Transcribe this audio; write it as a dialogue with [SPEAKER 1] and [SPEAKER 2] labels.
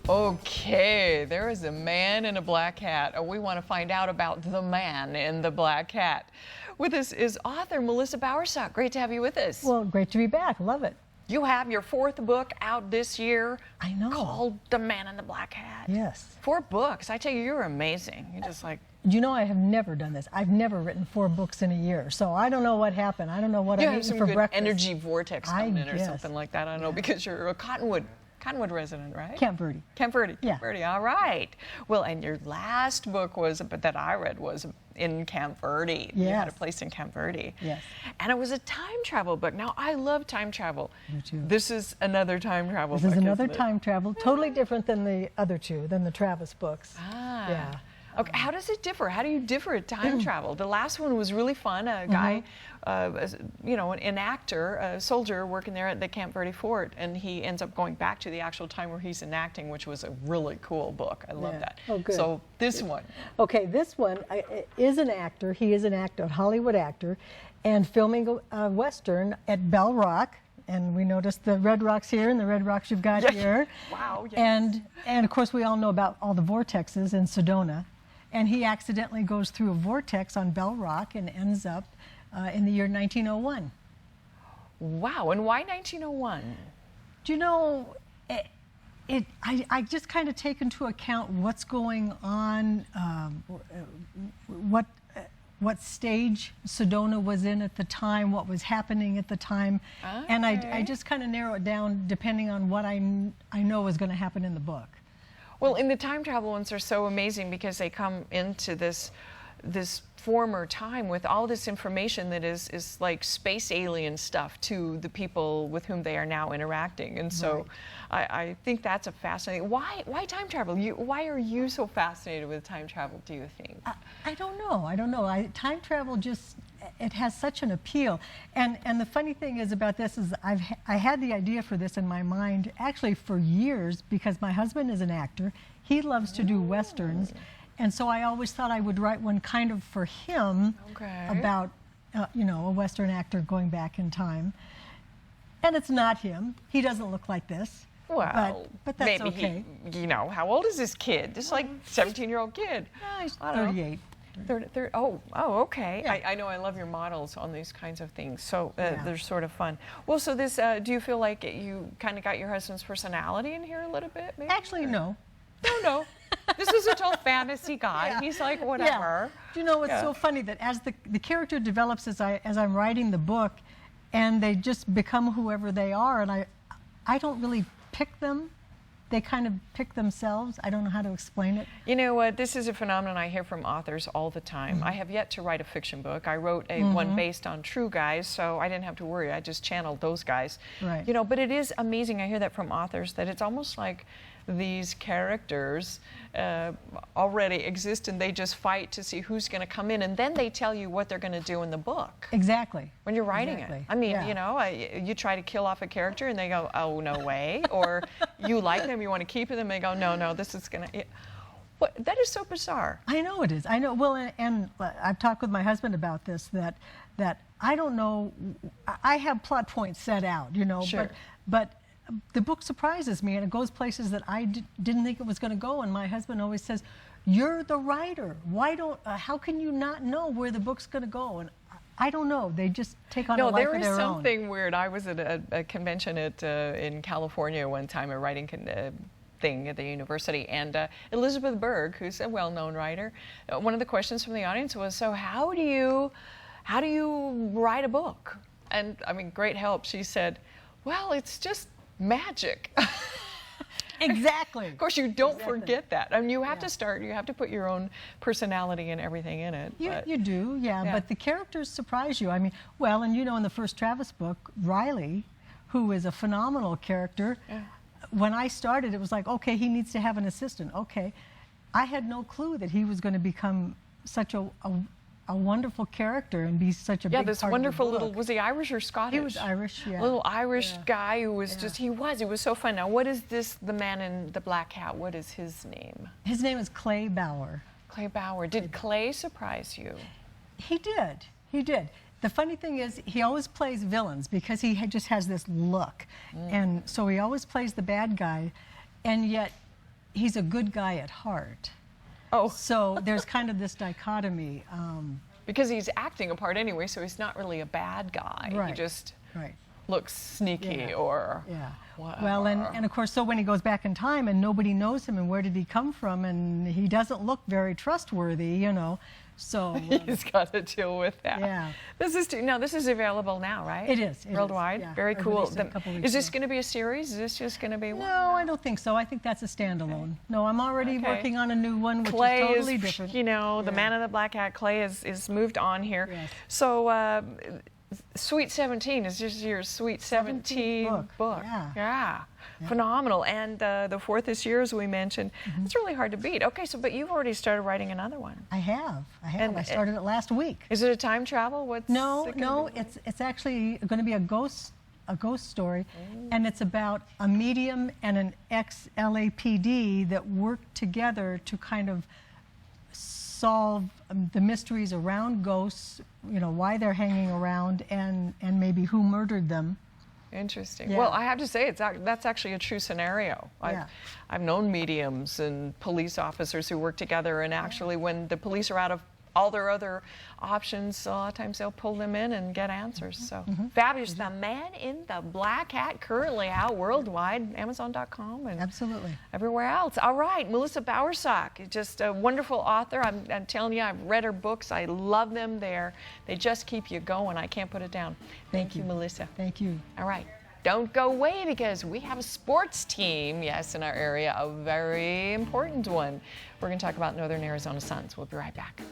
[SPEAKER 1] Okay, there is a man in a black hat. Oh, we want to find out about the man in the black hat. With us is author Melissa Bowersock. Great to have you with us.
[SPEAKER 2] Well, great to be back. Love it.
[SPEAKER 1] You have your 4th book out this year.
[SPEAKER 2] I know.
[SPEAKER 1] Called The Man in the Black Hat.
[SPEAKER 2] Yes.
[SPEAKER 1] 4 books. I tell you, you're amazing. You're just like...
[SPEAKER 2] You know, I have never done this. I've never written 4 books in a year, so I don't know what happened. I don't know what I'm eating for breakfast. You have some good
[SPEAKER 1] energy vortex coming in or something like that. I don't know, because you're a Cottonwood resident, right?
[SPEAKER 2] Camp Verde.
[SPEAKER 1] Camp Verde.
[SPEAKER 2] Yeah.
[SPEAKER 1] Camp Verde. All right. Well, and your last book was, but that I read was in Camp Verde.
[SPEAKER 2] Yes.
[SPEAKER 1] You had a place in Camp Verde.
[SPEAKER 2] Yes.
[SPEAKER 1] And it was a time travel book. Now, I love time travel.
[SPEAKER 2] Me too.
[SPEAKER 1] This is another time travel book.
[SPEAKER 2] This is another time travel, totally different than the other 2, than the Travis books.
[SPEAKER 1] Ah.
[SPEAKER 2] Yeah.
[SPEAKER 1] Okay, how does it differ? How do you differ at time travel? The last one was really fun. A guy, you know, an actor, a soldier working there at the Camp Verde Fort, and he ends up going back to the actual time where he's enacting, which was a really cool book. I love that.
[SPEAKER 2] Oh, good.
[SPEAKER 1] So this one.
[SPEAKER 2] Okay, this one is an actor. He is an actor, a Hollywood actor, and filming a Western at Bell Rock. And we noticed the red rocks here and the red rocks you've got here.
[SPEAKER 1] Wow. Yes.
[SPEAKER 2] And of course we all know about all the vortexes in Sedona. And he accidentally goes through a vortex on Bell Rock and ends up in the year 1901.
[SPEAKER 1] Wow, and why 1901?
[SPEAKER 2] Do you know, I just kind of take into account what's going on, what stage Sedona was in at the time, what was happening at the time. Okay. And I just kind of narrow it down depending on what I know is going to happen in the book.
[SPEAKER 1] Well, and the time travel ones are so amazing because they come into this former time with all this information that is like space alien stuff to the people with whom they are now interacting. And so I think that's a fascinating... Why time travel? Why are you so fascinated with time travel, do you think?
[SPEAKER 2] I don't know. Time travel just... It has such an appeal, and the funny thing is about this is I had the idea for this in my mind actually for years because my husband is an actor. He loves to do westerns, and so I always thought I would write one kind of for him about you know, a western actor going back in time. And it's not him. He doesn't look like this.
[SPEAKER 1] Well,
[SPEAKER 2] but that's
[SPEAKER 1] maybe
[SPEAKER 2] okay.
[SPEAKER 1] You know, how old is this kid? Just like 17-year-old kid.
[SPEAKER 2] He's 38.
[SPEAKER 1] 30, oh, okay.
[SPEAKER 2] Yeah.
[SPEAKER 1] I know I love your models on these kinds of things, so they're sort of fun. Well, so this, do you feel like you kind of got your husband's personality in here a little bit, maybe?
[SPEAKER 2] Actually, no.
[SPEAKER 1] No. This is a total fantasy guy.
[SPEAKER 2] Yeah.
[SPEAKER 1] He's like, whatever.
[SPEAKER 2] Yeah. Do you know, it's so funny that as the character develops as I'm writing the book, and they just become whoever they are, and I don't really pick them. They kind of pick themselves. I don't know how to explain it.
[SPEAKER 1] You know what? This is a phenomenon I hear from authors all the time. I have yet to write a fiction book. I wrote one based on true guys, so I didn't have to worry. I just channeled those guys.
[SPEAKER 2] Right.
[SPEAKER 1] You know, but it is amazing. I hear that from authors, that it's almost like these characters already exist and they just fight to see who's going to come in, and then they tell you what they're going to do in the book.
[SPEAKER 2] Exactly.
[SPEAKER 1] When you're writing it. I mean, you know, you try to kill off a character and they go, oh, no way. Or you like them, you want to keep them, and they go, no, this is going to... What, that is so bizarre.
[SPEAKER 2] I know it is. I know. Well, and I've talked with my husband about this, that I don't know... I have plot points set out, you know, but the book surprises me, and it goes places that I didn't think it was going to go. And my husband always says, "You're the writer. Why don't? How can you not know where the book's going to go?" And I don't know. They just take on a life of their own.
[SPEAKER 1] No, there is something weird. I was at a convention in California one time, a writing thing at the university, and Elizabeth Berg, who's a well-known writer, one of the questions from the audience was, "So how do you write a book?" And I mean, great help. She said, "Well, it's just magic."
[SPEAKER 2] Exactly.
[SPEAKER 1] Of course, you don't forget that. I mean, you have to start, you have to put your own personality and everything in it.
[SPEAKER 2] You do, but the characters surprise you. I mean, well, and you know, in the first Travis book, Riley, who is a phenomenal character, when I started, it was like, okay, he needs to have an assistant. Okay. I had no clue that he was going to become such a wonderful character and be such a big part of the book.
[SPEAKER 1] Yeah, this wonderful little, was he Irish or Scottish?
[SPEAKER 2] He was Irish, yeah.
[SPEAKER 1] Little Irish guy who was just, he was so fun. Now, what is this, the man in the black hat, what is his name?
[SPEAKER 2] His name is Clay Bauer.
[SPEAKER 1] Clay Bauer. Did Clay surprise you?
[SPEAKER 2] He did. The funny thing is, he always plays villains because he just has this look. And so he always plays the bad guy. And yet, he's a good guy at heart.
[SPEAKER 1] Oh.
[SPEAKER 2] So there's kind of this dichotomy.
[SPEAKER 1] Because he's acting a part anyway, so he's not really a bad guy.
[SPEAKER 2] Right.
[SPEAKER 1] He just
[SPEAKER 2] Right.
[SPEAKER 1] looks sneaky or
[SPEAKER 2] Yeah.
[SPEAKER 1] whatever.
[SPEAKER 2] Well, and of course, so when he goes back in time and nobody knows him and where did he come from, and he doesn't look very trustworthy, you know. So
[SPEAKER 1] he's got to deal with that.
[SPEAKER 2] Yeah.
[SPEAKER 1] This is available now, right?
[SPEAKER 2] It is.
[SPEAKER 1] Worldwide.
[SPEAKER 2] Yeah.
[SPEAKER 1] Very
[SPEAKER 2] I
[SPEAKER 1] cool.
[SPEAKER 2] released it a couple weeks
[SPEAKER 1] Is this
[SPEAKER 2] ago.
[SPEAKER 1] going to be a series? Is this just going to be one?
[SPEAKER 2] No, I don't think so. I think that's a standalone. No, I'm already
[SPEAKER 1] Okay.
[SPEAKER 2] working on a new one, which
[SPEAKER 1] Clay
[SPEAKER 2] is totally
[SPEAKER 1] is,
[SPEAKER 2] different.
[SPEAKER 1] you know, the
[SPEAKER 2] Yeah.
[SPEAKER 1] man in the black hat. Clay is moved on here.
[SPEAKER 2] Yes.
[SPEAKER 1] So, Sweet 17 is just your Sweet 17
[SPEAKER 2] 17th book. Yeah.
[SPEAKER 1] Phenomenal. And the fourth this year, as we mentioned.
[SPEAKER 2] Mm-hmm.
[SPEAKER 1] It's really hard to beat. Okay, so but you've already started writing another one.
[SPEAKER 2] I have.
[SPEAKER 1] And
[SPEAKER 2] I started it last week.
[SPEAKER 1] Is it a time travel? What's
[SPEAKER 2] No,
[SPEAKER 1] it gonna be?
[SPEAKER 2] it's actually going to be a ghost story, and it's about a medium and an ex-LAPD that work together to kind of solve the mysteries around ghosts, you know, why they're hanging around, and maybe who murdered them.
[SPEAKER 1] Interesting.
[SPEAKER 2] Yeah.
[SPEAKER 1] Well, I have to say that's actually a true scenario.
[SPEAKER 2] Yeah.
[SPEAKER 1] I've known mediums and police officers who work together, and actually when the police are out of all their other options, a lot of times they'll pull them in and get answers. So fabulous. The Man in the Black Hat, currently out worldwide, Amazon.com and
[SPEAKER 2] Absolutely.
[SPEAKER 1] everywhere else. All right, Melissa Bowersock, just a wonderful author. I'm telling you, I've read her books. I love them. They just keep you going. I can't put it down. Thank you, Melissa.
[SPEAKER 2] Thank you.
[SPEAKER 1] All right. Don't go away because we have a sports team, yes, in our area, a very important one. We're going to talk about Northern Arizona Suns. We'll be right back.